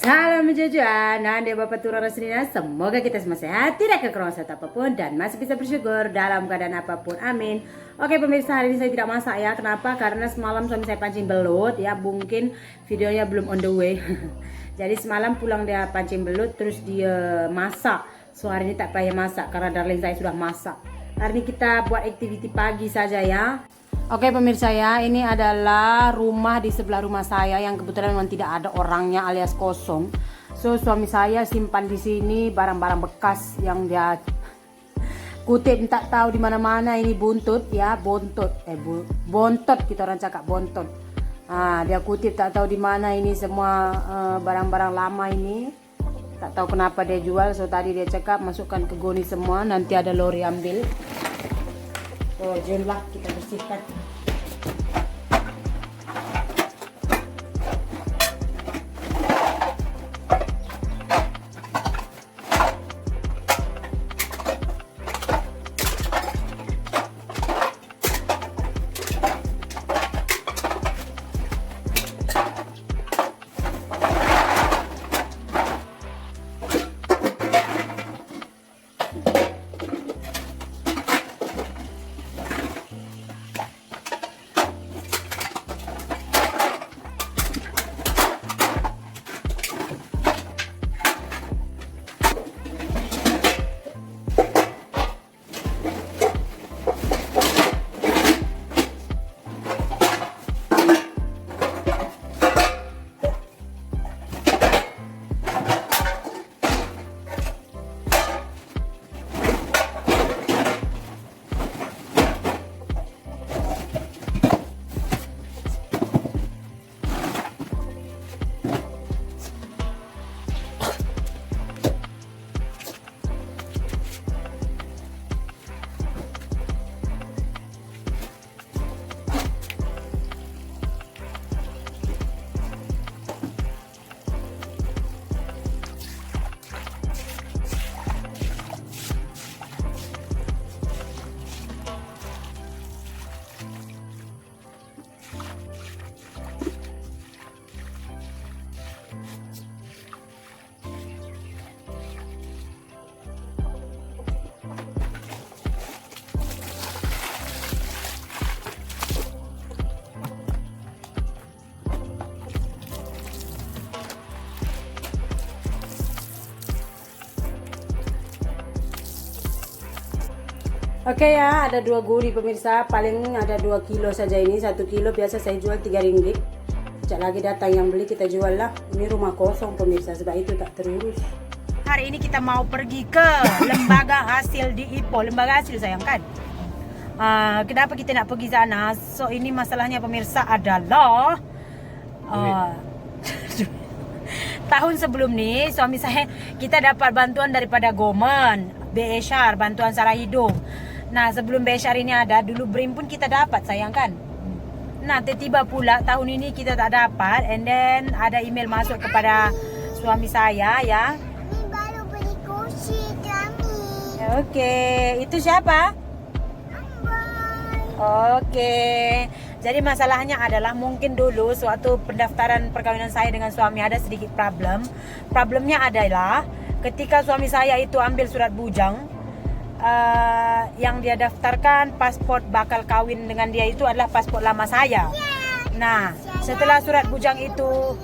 Salam jajan, Nanda Bapak Turun Rasulina. Semoga kita semua sehat, tidak kekurangan satu apapun, dan masih bisa bersyukur dalam keadaan apapun. Amin. Oke pemirsa, hari ini saya tidak masak ya. Kenapa? Karena semalam suami saya pancing belut ya. Mungkin videonya belum on the way. Jadi semalam pulang dia pancing belut, terus dia masak. So hari ini tak payah masak karena darling saya sudah masak. Hari ini kita buat aktiviti pagi saja ya. Oke pemirsa ya, ini adalah rumah di sebelah rumah saya yang kebetulan memang tidak ada orangnya alias kosong. So suami saya simpan di sini barang-barang bekas yang dia kutip tak tahu di mana-mana. Ini buntut ya, bontot kita orang cakap bontot. Nah, dia kutip tak tahu di mana ini semua barang-barang lama ini. Tak tahu kenapa dia jual. So tadi dia cakap masukkan ke goni semua, nanti ada lori ambil. Oh, jomlah kita bersihkan. Oke ya, ada 2 guri pemirsa, paling ada 2 kilo saja ini. 1 kilo biasa saya jual 3 ringgit. Sekejap lagi datang yang beli, kita jual lah. Ini rumah kosong pemirsa, sebab itu tak terurus. Hari ini kita mau pergi ke lembaga hasil di Ipoh. Lembaga hasil sayang kan? Kenapa kita nak pergi sana? So ini masalahnya pemirsa adalah tahun sebelum ni suami saya, kita dapat bantuan daripada Gomen, BSR, bantuan sara hidup. Nah sebelum BSR ini ada, dulu BRIM pun kita dapat sayang kan. Nah tiba-tiba pula tahun ini kita tak dapat. And then ada email masuk kepada suami saya ya. Ini baru beli kursi kami. Oke, itu siapa? Oke. Jadi masalahnya adalah mungkin dulu suatu pendaftaran perkawinan saya dengan suami ada sedikit problem. Problemnya adalah ketika suami saya itu ambil surat bujang, yang dia daftarkan paspor bakal kawin dengan dia itu adalah paspor lama saya. Nah, setelah surat bujang itu,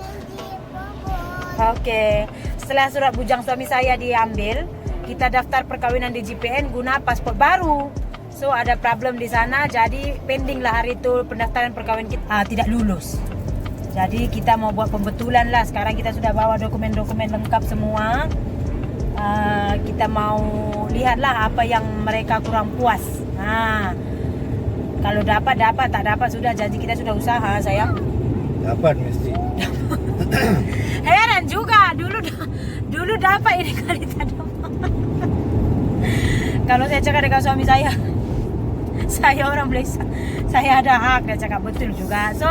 setelah surat bujang suami saya diambil, kita daftar perkawinan di JPN guna paspor baru. So ada problem di sana, jadi pending lah hari itu pendaftaran perkawinan kita tidak lulus. Jadi kita mau buat pembetulan lah. Sekarang kita sudah bawa dokumen-dokumen lengkap semua. Kita mau lihatlah apa yang mereka kurang puas. Nah, kalau dapat, tak dapat sudah. Jadi kita sudah usaha sayang. Dapat mesti. Heran juga dulu dapat ini kali tak dapat. Kalau saya cakap dengan suami saya orang Malaysia, saya ada hak, dia cakap betul juga. So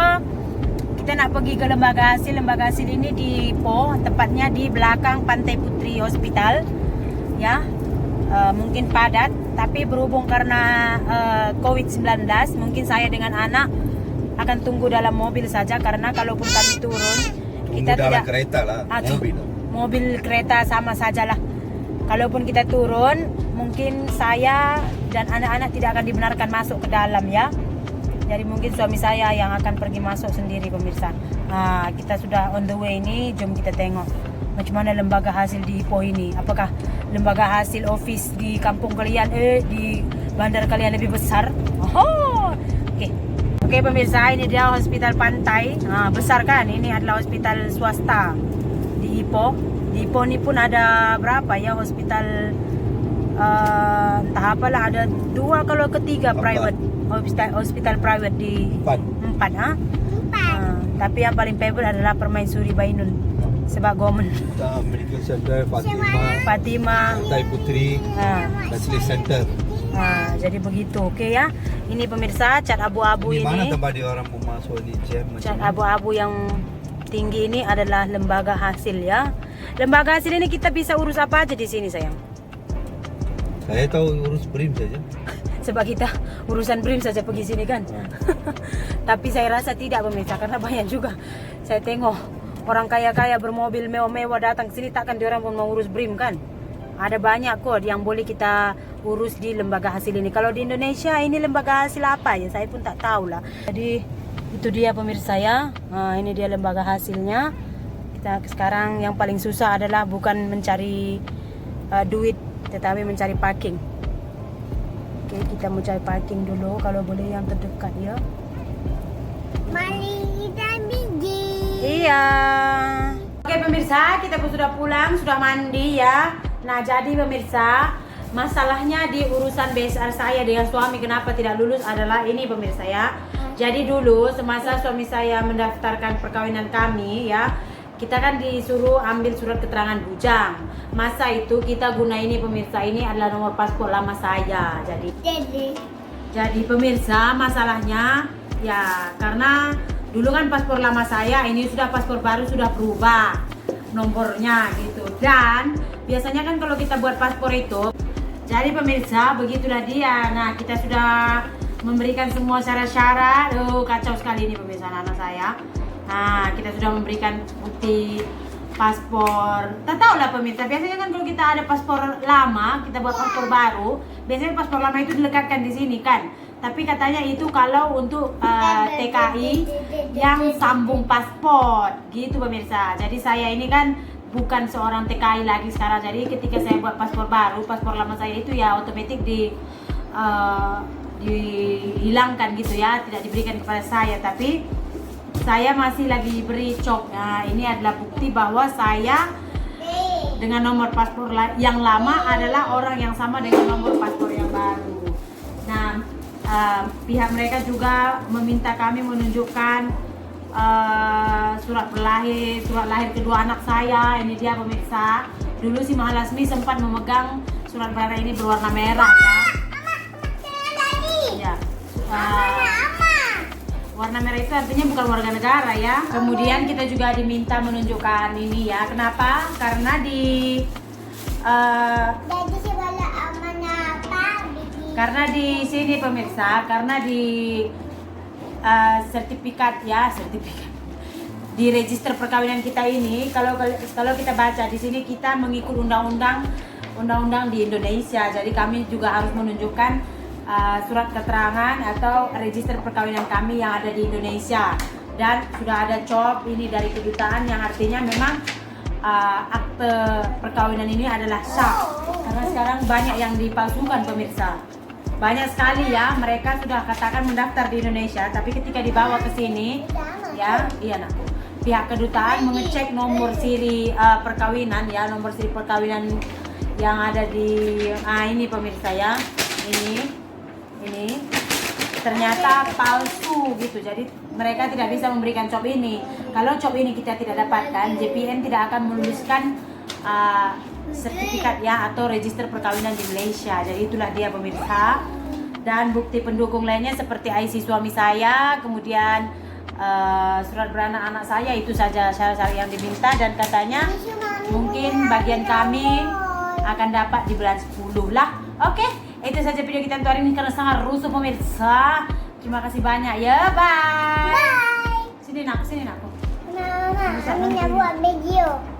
kita nak pergi ke lembaga hasil ini di Ipoh, tepatnya di belakang Pantai Putri Hospital ya. Mungkin padat, tapi berhubung karena COVID-19 mungkin saya dengan anak akan tunggu dalam mobil saja, karena kalaupun kami turun kita dalam tidak kereta lah, mobil kereta sama sajalah. Kalaupun kita turun, mungkin saya dan anak-anak tidak akan dibenarkan masuk ke dalam ya. Jadi mungkin suami saya yang akan pergi masuk sendiri pemirsa. Nah, kita sudah on the way ini, jom kita tengok macam mana lembaga hasil di Ipoh ini. Apakah lembaga hasil office di kampung kalian, di bandar kalian lebih besar? Oh, Oke pemirsa, ini dia hospital pantai. Nah, besar kan? Ini adalah hospital swasta di Ipoh. Di Ipoh ini pun ada berapa ya hospital? Entah apalah, ada 2 kalau ketiga private hospital private di 4 tapi yang paling favorite adalah Permaisuri Bainun sebab government. Medical Center Fatima Pantai Putri Facility Center. Jadi begitu. Oke ya, ini pemirsa cat abu-abu ini. Mana tempat dia orang mau masuk ni cat abu-abu yang tinggi ini adalah lembaga hasil ya. Lembaga hasil ini kita bisa urus apa aja di sini sayang? Saya tahu urus BRIM saja. Sebab kita urusan BRIM saja pergi sini kan. Tapi saya rasa tidak pemirsa, karena banyak juga saya tengok orang kaya-kaya bermobil mewah-mewah datang ke sini, takkan diorang pun mau urus BRIM kan. Ada banyak kok yang boleh kita urus di lembaga hasil ini. Kalau di Indonesia ini lembaga hasil apa ya, saya pun tak tahu lah. Jadi itu dia pemirsa ya. Nah, ini dia lembaga hasilnya. Kita sekarang yang paling susah adalah bukan mencari duit, tetapi mencari parking. Oke, kita mau cari parking dulu, kalau boleh yang terdekat ya. Mari kita pergi. Iya. Oke pemirsa, kita pun sudah pulang, sudah mandi ya. Nah jadi pemirsa, masalahnya di urusan BSR saya dengan suami kenapa tidak lulus adalah ini pemirsa ya. Jadi dulu semasa suami saya mendaftarkan perkawinan kami ya, kita kan disuruh ambil surat keterangan bujang. Masa itu kita guna ini pemirsa, ini adalah nomor paspor lama saya. Jadi pemirsa, masalahnya ya karena dulu kan paspor lama saya, ini sudah paspor baru sudah berubah nomornya gitu. Dan biasanya kan kalau kita buat paspor itu, jadi pemirsa begitulah dia. Nah kita sudah memberikan semua syarat-syarat. Kacau sekali ini pemirsa anak saya. Nah, kita sudah memberikan bukti paspor. Tak tahu lah pemirsa, biasanya kan kalau kita ada paspor lama, kita buat paspor baru, biasanya paspor lama itu dilekatkan di sini kan. Tapi katanya itu kalau untuk TKI yang sambung paspor, gitu pemirsa. Jadi saya ini kan bukan seorang TKI lagi sekarang. Jadi ketika saya buat paspor baru, paspor lama saya itu ya otomatis dihilangkan gitu ya, tidak diberikan kepada saya. Tapi saya masih lagi beri cop. Nah, ini adalah bukti bahwa saya dengan nomor paspor yang lama adalah orang yang sama dengan nomor paspor yang baru. Nah, pihak mereka juga meminta kami menunjukkan surat lahir kedua anak saya. Ini dia pemirsa. Dulu si Mahalasmi sempat memegang surat beranak ini berwarna merah ya. Warna merah itu artinya bukan warga negara ya. Kemudian kita juga diminta menunjukkan ini ya. Kenapa? Karena karena di sini pemirsa, karena di sertifikat di register perkawinan kita ini, kalau kita baca di sini kita mengikut undang-undang di Indonesia. Jadi kami juga harus menunjukkan surat keterangan atau register perkawinan kami yang ada di Indonesia, dan sudah ada cop ini dari kedutaan yang artinya memang akte perkawinan ini adalah sah. Karena sekarang banyak yang dipalsukan pemirsa, banyak sekali ya. Mereka sudah katakan mendaftar di Indonesia, tapi ketika dibawa ke sini ya, pihak kedutaan mengecek nomor siri perkawinan ya, nomor siri perkawinan yang ada di ini pemirsa ya, ini ternyata palsu gitu. Jadi mereka tidak bisa memberikan cop ini. Kalau cop ini kita tidak dapatkan, JPN tidak akan meluluskan sertifikat ya atau register perkawinan di Malaysia. Jadi itulah dia pemirsa. Dan bukti pendukung lainnya seperti IC suami saya, kemudian surat beranak anak saya, itu saja syarat-syarat yang diminta. Dan katanya mungkin bagian kami akan dapat di bulan 10 lah. Oke, itu saja video kita untuk hari ini karena sangat rusuh pemirsa. Terima kasih banyak ya, bye. Sini nak. Mama. Kami nak buat video.